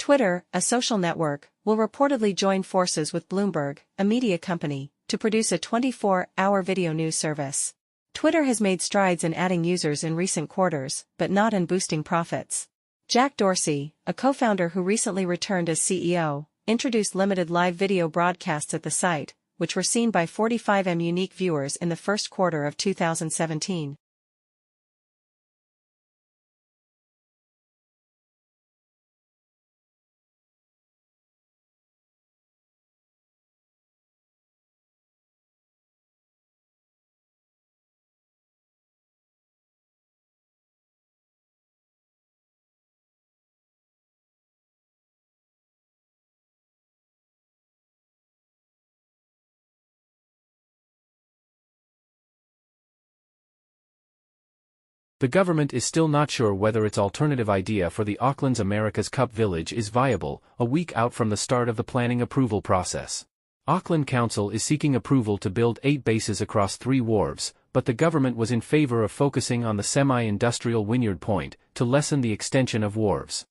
Twitter, a social network, will reportedly join forces with Bloomberg, a media company, to produce a 24-hour video news service. Twitter has made strides in adding users in recent quarters, but not in boosting profits. Jack Dorsey, a co-founder who recently returned as CEO, introduced limited live video broadcasts at the site, which were seen by 45M unique viewers in the first quarter of 2017. The government is still not sure whether its alternative idea for the Auckland's America's Cup Village is viable, a week out from the start of the planning approval process. Auckland Council is seeking approval to build 8 bases across 3 wharves, but the government was in favour of focusing on the semi-industrial Wynyard Point, to lessen the extension of wharves.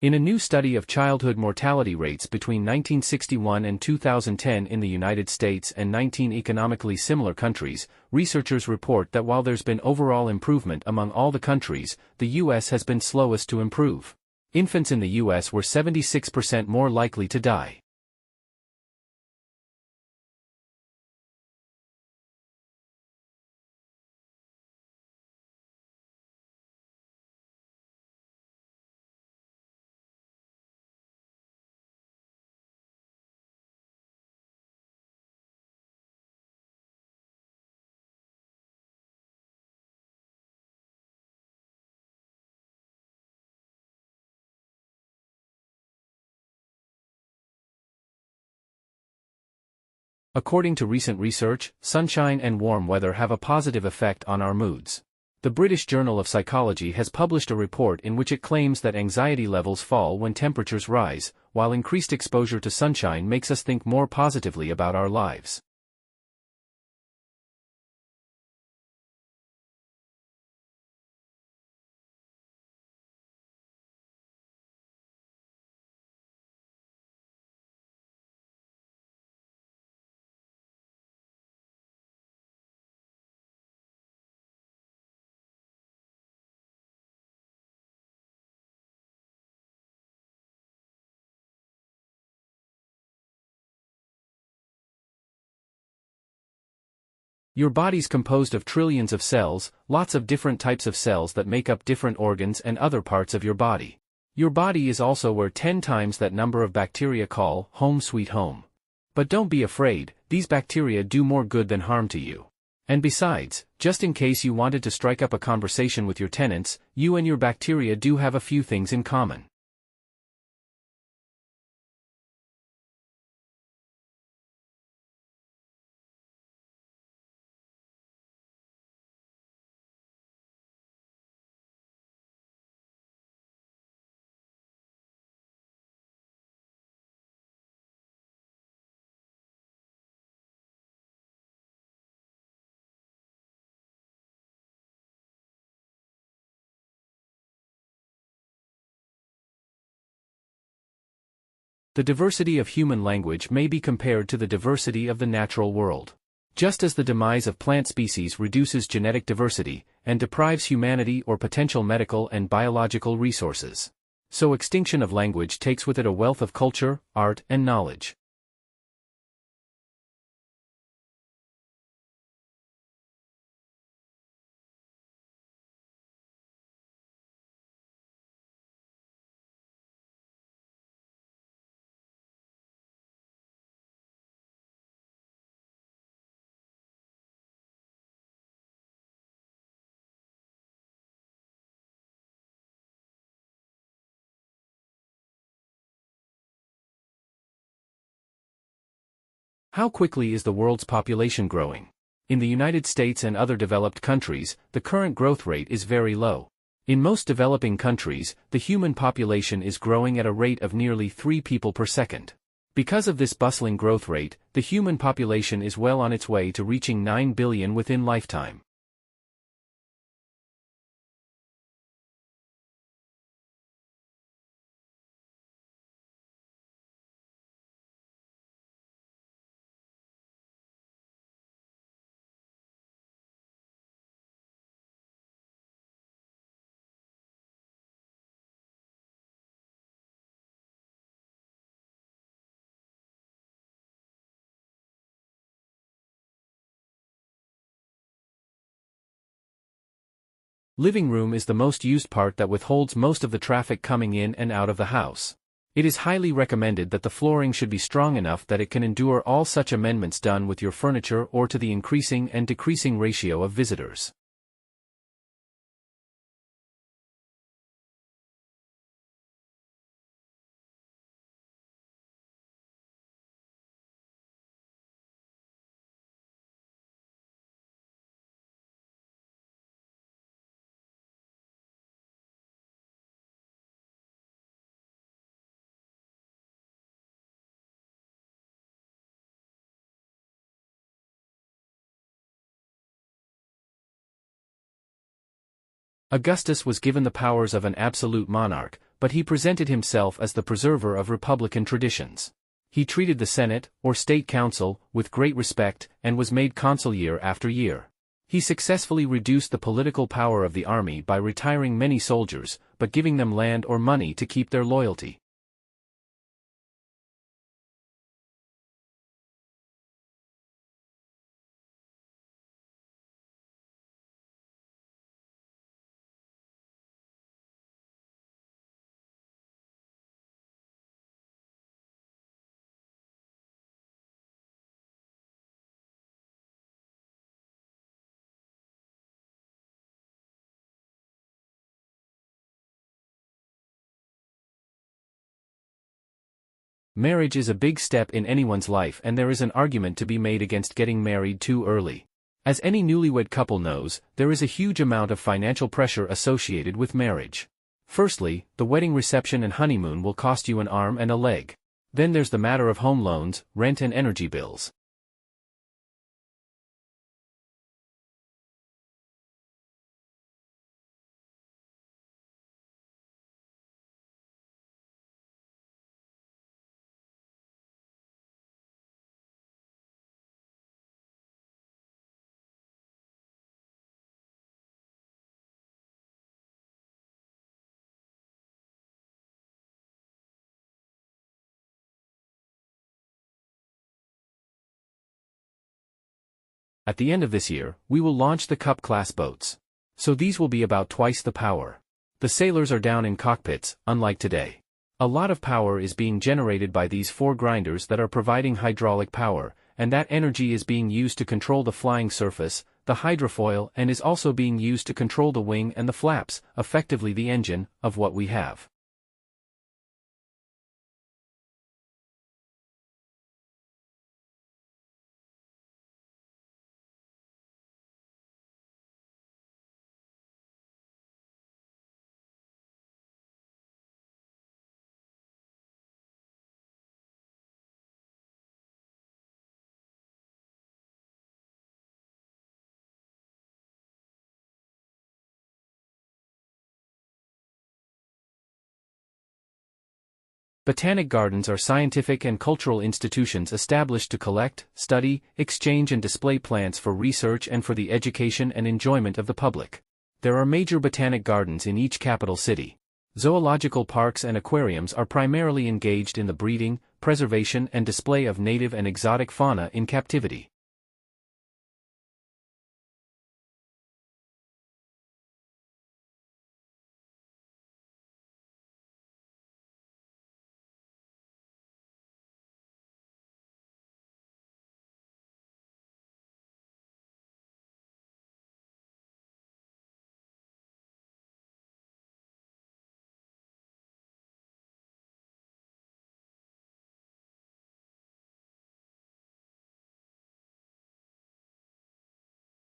In a new study of childhood mortality rates between 1961 and 2010 in the United States and 19 economically similar countries, researchers report that while there's been overall improvement among all the countries, the U.S. has been slowest to improve. Infants in the U.S. were 76% more likely to die. According to recent research, sunshine and warm weather have a positive effect on our moods. The British Journal of Psychology has published a report in which it claims that anxiety levels fall when temperatures rise, while increased exposure to sunshine makes us think more positively about our lives. Your body's composed of trillions of cells, lots of different types of cells that make up different organs and other parts of your body. Your body is also where 10 times that number of bacteria call home sweet home. But don't be afraid, these bacteria do more good than harm to you. And besides, just in case you wanted to strike up a conversation with your tenants, you and your bacteria do have a few things in common. The diversity of human language may be compared to the diversity of the natural world. Just as the demise of plant species reduces genetic diversity, and deprives humanity or potential medical and biological resources, so extinction of language takes with it a wealth of culture, art, and knowledge. How quickly is the world's population growing? In the United States and other developed countries, the current growth rate is very low. In most developing countries, the human population is growing at a rate of nearly 3 people per second. Because of this bustling growth rate, the human population is well on its way to reaching 9 billion within lifetime. Living room is the most used part that withholds most of the traffic coming in and out of the house. It is highly recommended that the flooring should be strong enough that it can endure all such amendments done with your furniture or to the increasing and decreasing ratio of visitors. Augustus was given the powers of an absolute monarch, but he presented himself as the preserver of republican traditions. He treated the Senate, or State Council, with great respect, and was made consul year after year. He successfully reduced the political power of the army by retiring many soldiers, but giving them land or money to keep their loyalty. Marriage is a big step in anyone's life, and there is an argument to be made against getting married too early. As any newlywed couple knows, there is a huge amount of financial pressure associated with marriage. Firstly, the wedding reception and honeymoon will cost you an arm and a leg. Then there's the matter of home loans, rent and energy bills. At the end of this year, we will launch the Cup-class boats. So these will be about twice the power. The sailors are down in cockpits, unlike today. A lot of power is being generated by these 4 grinders that are providing hydraulic power, and that energy is being used to control the flying surface, the hydrofoil, and is also being used to control the wing and the flaps, effectively the engine, of what we have. Botanic gardens are scientific and cultural institutions established to collect, study, exchange and display plants for research and for the education and enjoyment of the public. There are major botanic gardens in each capital city. Zoological parks and aquariums are primarily engaged in the breeding, preservation and display of native and exotic fauna in captivity.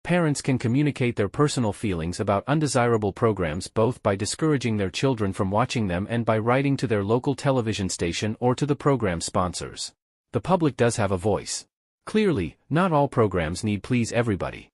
Parents can communicate their personal feelings about undesirable programs both by discouraging their children from watching them and by writing to their local television station or to the program sponsors. The public does have a voice. Clearly, not all programs need please everybody.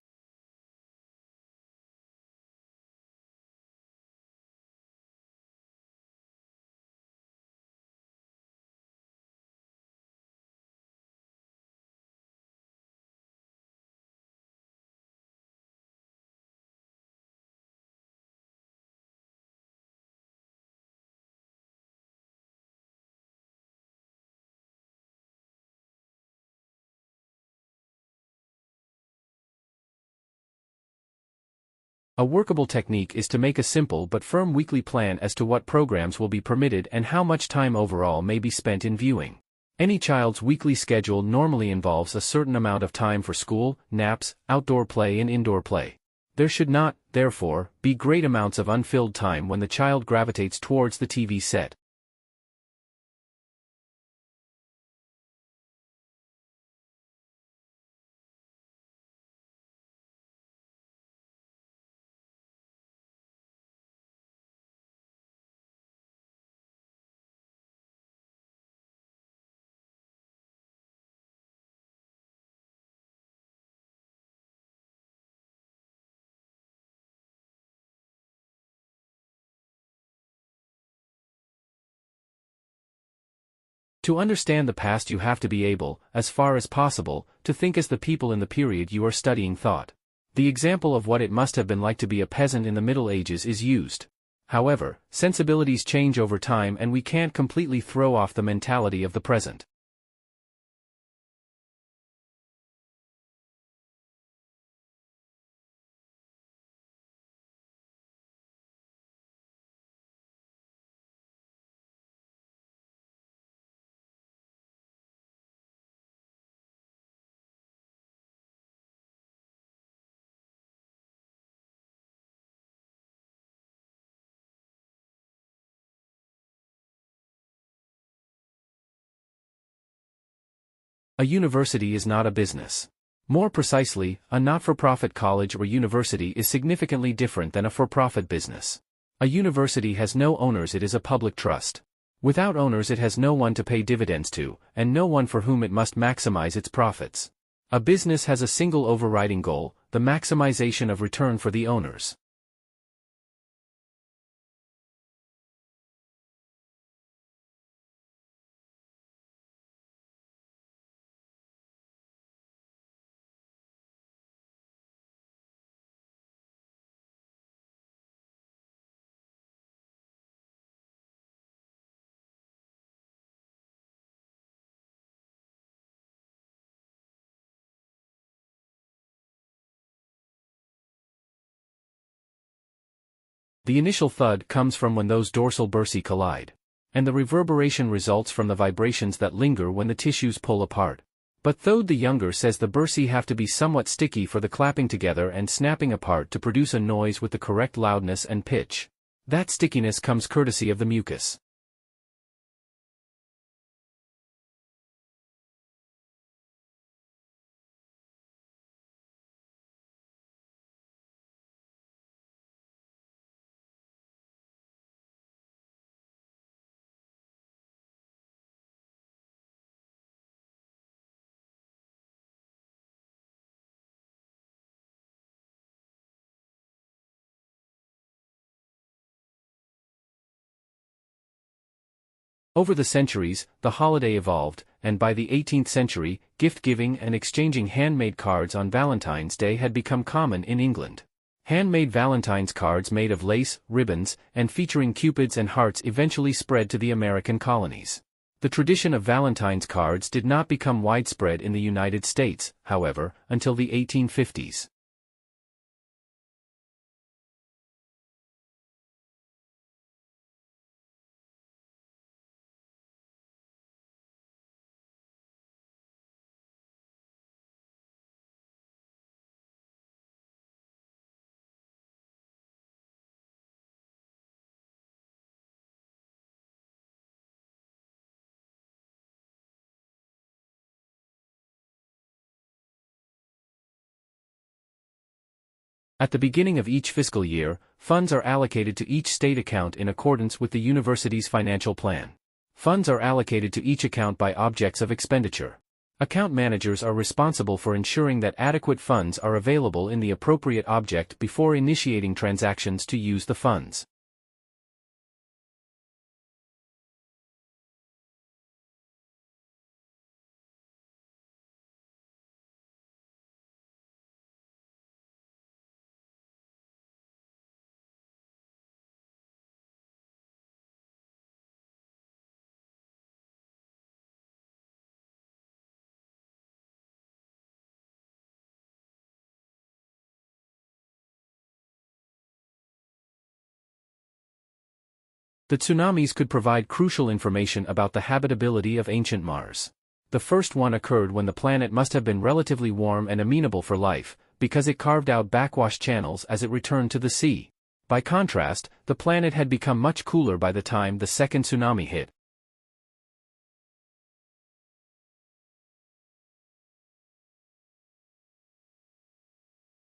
A workable technique is to make a simple but firm weekly plan as to what programs will be permitted and how much time overall may be spent in viewing. Any child's weekly schedule normally involves a certain amount of time for school, naps, outdoor play and indoor play. There should not, therefore, be great amounts of unfilled time when the child gravitates towards the TV set. To understand the past you have to be able, as far as possible, to think as the people in the period you are studying thought. The example of what it must have been like to be a peasant in the Middle Ages is used. However, sensibilities change over time and we can't completely throw off the mentality of the present. A university is not a business. More precisely, a not-for-profit college or university is significantly different than a for-profit business. A university has no owners, it is a public trust. Without owners it has no one to pay dividends to, and no one for whom it must maximize its profits. A business has a single overriding goal, the maximization of return for the owners. The initial thud comes from when those dorsal bursae collide. And the reverberation results from the vibrations that linger when the tissues pull apart. But Thode the Younger says the bursae have to be somewhat sticky for the clapping together and snapping apart to produce a noise with the correct loudness and pitch. That stickiness comes courtesy of the mucus. Over the centuries, the holiday evolved, and by the 18th century, gift-giving and exchanging handmade cards on Valentine's Day had become common in England. Handmade Valentine's cards made of lace, ribbons, and featuring cupids and hearts eventually spread to the American colonies. The tradition of Valentine's cards did not become widespread in the United States, however, until the 1850s. At the beginning of each fiscal year, funds are allocated to each state account in accordance with the university's financial plan. Funds are allocated to each account by objects of expenditure. Account managers are responsible for ensuring that adequate funds are available in the appropriate object before initiating transactions to use the funds. The tsunamis could provide crucial information about the habitability of ancient Mars. The first one occurred when the planet must have been relatively warm and amenable for life, because it carved out backwash channels as it returned to the sea. By contrast, the planet had become much cooler by the time the second tsunami hit,